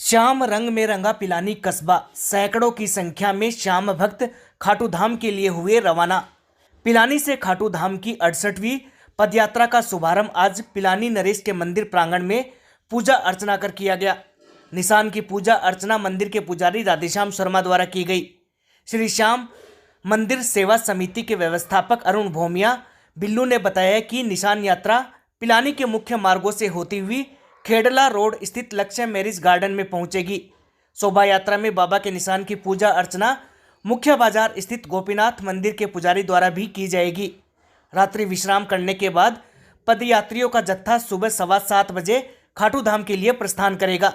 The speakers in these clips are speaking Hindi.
श्याम रंग में रंगा पिलानी कस्बा, सैकड़ों की संख्या में श्याम भक्त खाटू धाम के लिए हुए रवाना। पिलानी से खाटू धाम की 68वीं पदयात्रा का शुभारंभ आज पिलानी नरेश के मंदिर प्रांगण में पूजा अर्चना कर किया गया। निशान की पूजा अर्चना मंदिर के पुजारी राधेश्याम शर्मा द्वारा की गई। श्री श्याम मंदिर सेवा समिति के व्यवस्थापक अरुण भोमिया बिल्लू ने बताया कि निशान यात्रा पिलानी के मुख्य मार्गों से होती हुई खेडला रोड स्थित लक्ष्य मैरिज गार्डन में पहुंचेगी। शोभा यात्रा में बाबा के निशान की पूजा अर्चना मुख्य बाजार स्थित गोपीनाथ मंदिर के पुजारी द्वारा भी की जाएगी। रात्रि विश्राम करने के बाद पदयात्रियों का जत्था सुबह 7:15 बजे खाटू धाम के लिए प्रस्थान करेगा।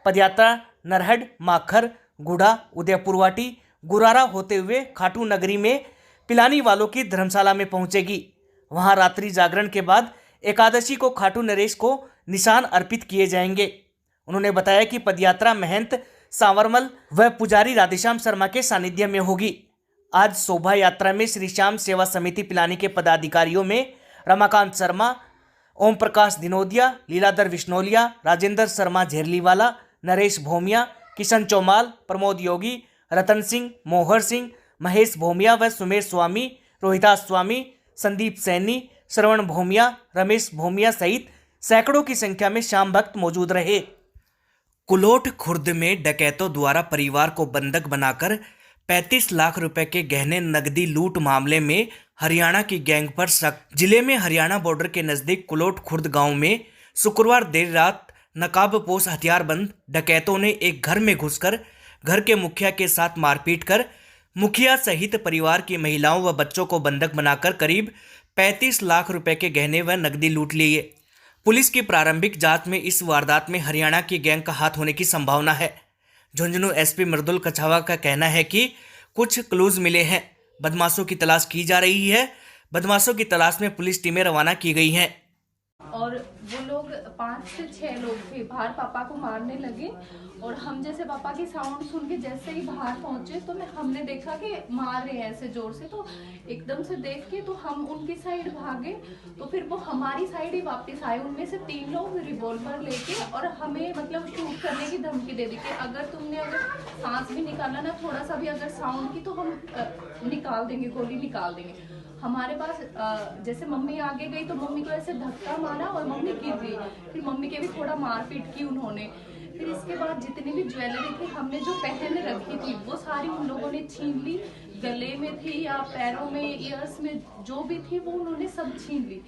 पदयात्रा नरहड, माखर, गुढ़ा, उदयपुरवाटी, गुरारा होते हुए खाटू नगरी में पिलानी वालों की धर्मशाला में पहुंचेगी। वहां रात्रि जागरण के बाद एकादशी को खाटू नरेश को निशान अर्पित किए जाएंगे। उन्होंने बताया कि पदयात्रा महंत सांवरमल व पुजारी राधेश्याम शर्मा के सानिध्य में होगी। आज शोभा यात्रा में श्री श्याम सेवा समिति पिलानी के पदाधिकारियों में रमाकांत शर्मा, ओम प्रकाश दिनोदिया, लीलाधर विश्नोलिया, राजेंद्र शर्मा झेरलीवाला, नरेश भोमिया, किशन चौमाल, प्रमोद योगी, रतन सिंह, मोहर सिंह, महेश भोमिया व सुमेर स्वामी, रोहिदास स्वामी, संदीप सैनी, श्रवण भोमिया, रमेश भोमिया सहित सैकड़ों की संख्या में श्याम भक्त मौजूद रहे। कुलोट खुर्द में डकैतों द्वारा परिवार को बंधक बनाकर 35 लाख रुपए के गहने नकदी लूट मामले में हरियाणा की गैंग पर शक। जिले में हरियाणा बॉर्डर के नजदीक कुलोट खुर्द गांव में शुक्रवार देर रात नकाबपोश हथियारबंद डकैतों ने एक घर में घुसकर घर के मुखिया के साथ मारपीट कर मुखिया सहित परिवार की महिलाओं व बच्चों को बंधक बनाकर करीब 35 लाख रुपए के गहने व नकदी लूट लिए। पुलिस की प्रारंभिक जांच में इस वारदात में हरियाणा की गैंग का हाथ होने की संभावना है। झुंझुनू एसपी मृदुल कछावा का कहना है कि कुछ क्लूज मिले हैं, बदमाशों की तलाश की जा रही है। बदमाशों की तलाश में पुलिस टीमें रवाना की गई हैं। और वो लोग 5 से 6 लोग थे, बाहर पापा को मारने लगे। और हम जैसे पापा की साउंड सुन के जैसे ही बाहर पहुंचे तो हमने देखा कि मार रहे हैं ऐसे जोर से, तो एकदम से देख के तो हम उनकी साइड भागे। तो फिर वो हमारी साइड ही वापस आए। उनमें से 3 लोग रिवॉल्वर लेके और हमें मतलब शूट करने की धमकी दे दी कि अगर सांस भी निकाला ना, थोड़ा सा भी अगर साउंड की, तो हम निकाल देंगे, गोली निकाल देंगे। हमारे पास जैसे मम्मी आगे गई तो मम्मी को ऐसे धक्का मारा और मम्मी गिर गई। फिर मम्मी के भी थोड़ा मारपीट की उन्होंने। फिर इसके बाद जितनी भी ज्वेलरी थी हमने जो पहन रखी थी वो सारी उन लोगों ने छीन ली। गले में थी या पैरों में, ईयर्स में जो भी थी वो उन्होंने सब छीन ली।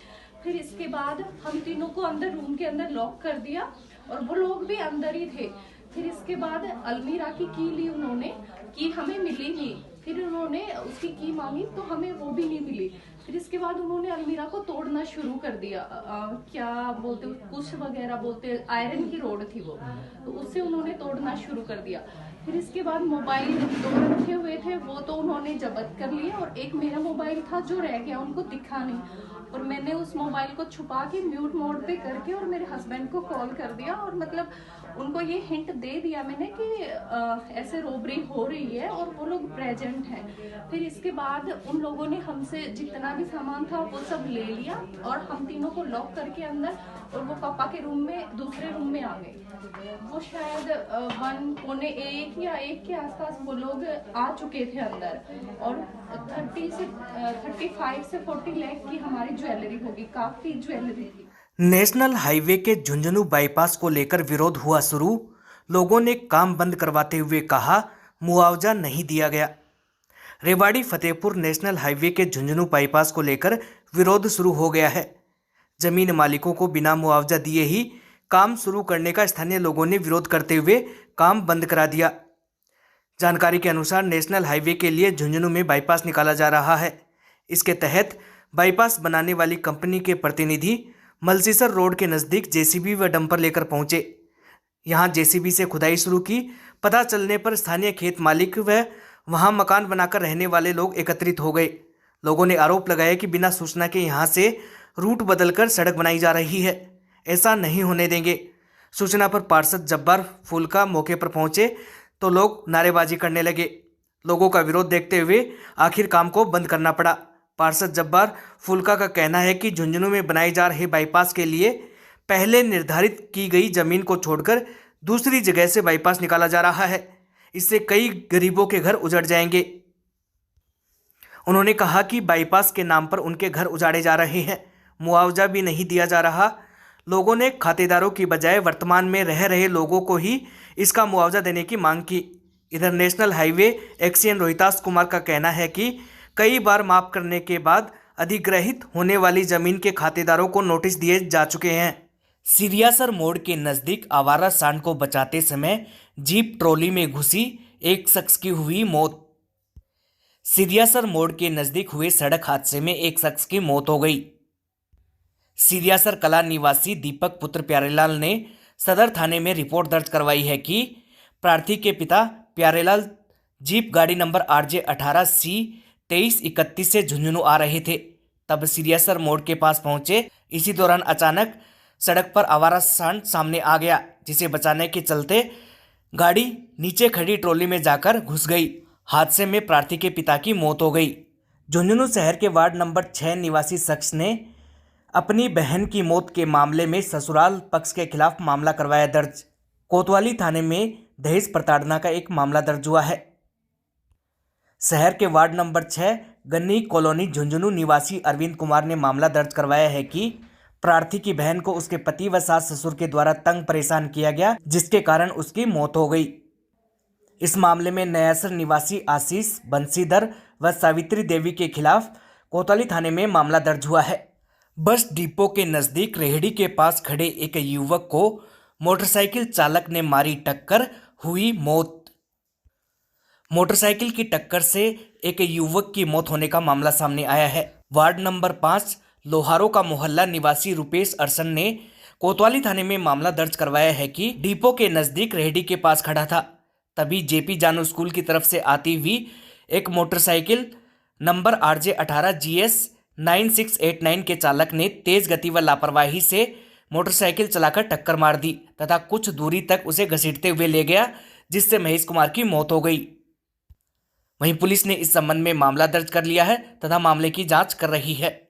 फिर इसके बाद हम तीनों को अंदर रूम के अंदर लॉक कर दिया और वो लोग भी अंदर ही थे। फिर इसके बाद अलमीरा की की ली उन्होंने, की हमें मिली नहीं। फिर उन्होंने उसकी की मांगी तो हमें वो भी नहीं मिली। फिर इसके बाद उन्होंने अलमीरा को तोड़ना शुरू कर दिया। क्या बोलते, कुछ वगैरह बोलते, आयरन की रोड थी वो, तो उससे उन्होंने तोड़ना शुरू कर दिया। फिर इसके बाद मोबाइल 2 रखे हुए थे वो तो उन्होंने जब्त कर लिए और एक मेरा मोबाइल था जो रह गया, उनको दिखा नहीं। और मैंने उस मोबाइल को छुपा के म्यूट मोड पे करके और मेरे हस्बैंड को कॉल कर दिया और मतलब उनको ये हिंट दे दिया मैंने कि ऐसे रोबरी हो रही है और वो लोग प्रेजेंट हैं। फिर इसके बाद उन लोगों ने हमसे जितना भी सामान था वो सब ले लिया और हम तीनों को लॉक करके अंदर, और वो पापा के रूम में, दूसरे रूम में आ गए। वो शायद 1:45 या 1 के आसपास वो लोग आ चुके थे अंदर। और 35 से 40 लाख की हमारी ज्वेलरी होगी, काफी ज्वेलरी थी। नेशनल हाईवे के झुंझुनू बाईपास को लेकर विरोध हुआ शुरू। लोगों ने काम बंद करवाते हुए कहा मुआवजा नहीं दिया गया। रेवाड़ी फतेहपुर नेशनल हाईवे के झुंझुनू बाईपास को लेकर विरोध शुरू हो गया है। जमीन मालिकों को बिना मुआवजा दिए ही काम शुरू करने का स्थानीय लोगों ने विरोध करते हुए काम बंद करा दिया। जानकारी के अनुसार नेशनल हाईवे के लिए झुंझुनू में बाईपास निकाला जा रहा है। इसके तहत बाईपास बनाने वाली कंपनी के प्रतिनिधि मलसीसर रोड के नज़दीक जेसीबी व डंपर लेकर पहुंचे। यहां जेसीबी से खुदाई शुरू की। पता चलने पर स्थानीय खेत मालिक व वहां मकान बनाकर रहने वाले लोग एकत्रित हो गए। लोगों ने आरोप लगाया कि बिना सूचना के यहां से रूट बदलकर सड़क बनाई जा रही है, ऐसा नहीं होने देंगे। सूचना पर पार्षद जब्बार फूलका मौके पर पहुंचे तो लोग नारेबाजी करने लगे। लोगों का विरोध देखते हुए आखिर काम को बंद करना पड़ा। पार्षद जब्बार फूलका का कहना है कि झुंझुनू में बनाए जा रहे बाईपास के लिए पहले निर्धारित की गई जमीन को छोड़कर दूसरी जगह से बाईपास निकाला जा रहा है। इससे कई गरीबों के घर उजड़ जाएंगे। उन्होंने कहा कि बाईपास के नाम पर उनके घर उजाड़े जा रहे हैं, मुआवजा भी नहीं दिया जा रहा। लोगों ने खातेदारों की बजाय वर्तमान में रह रहे लोगों को ही इसका मुआवजा देने की मांग की। इधर national highway XEN Rohitas Kumar का कहना है कि कई बार माफ करने के बाद अधिग्रहित होने वाली जमीन के खातेदारों को नोटिस दिए जा चुके हैं। सिरियासर मोड़ के नज़दीक आवारा सांड को बचाते समय जीप ट्रॉली में घुसी, एक शख्स की हुई मौत। सिरियासर मोड़ के नज़दीक हुए सड़क हादसे में एक शख्स की मौत हो गई। सिरियासर कला निवासी दीपक पुत्र प्यारेलाल ने सदर थाने में रिपोर्ट दर्ज करवाई है कि प्रार्थी के पिता प्यारेलाल जीप गाड़ी नंबर RJ 18C 2331 से झुंझुनू आ रहे थे। तब सिरियासर मोड़ के पास पहुंचे। इसी दौरान अचानक सड़क पर आवारा सांड सामने आ गया, जिसे बचाने के चलते गाड़ी नीचे खड़ी ट्रॉली में जाकर घुस गई। हादसे में प्रार्थी के पिता की मौत हो गई। झुंझुनू शहर के वार्ड नंबर 6 निवासी शख्स ने अपनी बहन की मौत के मामले में ससुराल पक्ष के खिलाफ मामला करवाया दर्ज। कोतवाली थाने में दहेज प्रताड़ना का एक मामला दर्ज हुआ है। शहर के वार्ड नंबर 6 गन्नी कॉलोनी झुंझुनू निवासी अरविंद कुमार ने मामला दर्ज करवाया है कि प्रार्थी की बहन को उसके पति व सास ससुर के द्वारा तंग परेशान किया गया, जिसके कारण उसकी मौत हो गई। इस मामले में नयासर निवासी आशीष, बंसीधर व सावित्री देवी के खिलाफ कोतवाली थाने में मामला दर्ज हुआ है। बस डिपो के नज़दीक रेहड़ी के पास खड़े एक युवक को मोटरसाइकिल चालक ने मारी टक्कर, हुई मौत। मोटरसाइकिल की टक्कर से एक युवक की मौत होने का मामला सामने आया है। वार्ड नंबर 5 लोहारों का मोहल्ला निवासी रुपेश अरसन ने कोतवाली थाने में मामला दर्ज करवाया है कि डिपो के नज़दीक रेहड़ी के पास खड़ा था। तभी JP जानू स्कूल की तरफ से आती हुई एक मोटरसाइकिल नंबर RJ 18 GS 9689 के चालक ने तेज गति व लापरवाही से मोटरसाइकिल चलाकर टक्कर मार दी तथा कुछ दूरी तक उसे घसीटते हुए ले गया, जिससे महेश कुमार की मौत हो गई। वहीं पुलिस ने इस संबंध में मामला दर्ज कर लिया है तथा मामले की जांच कर रही है।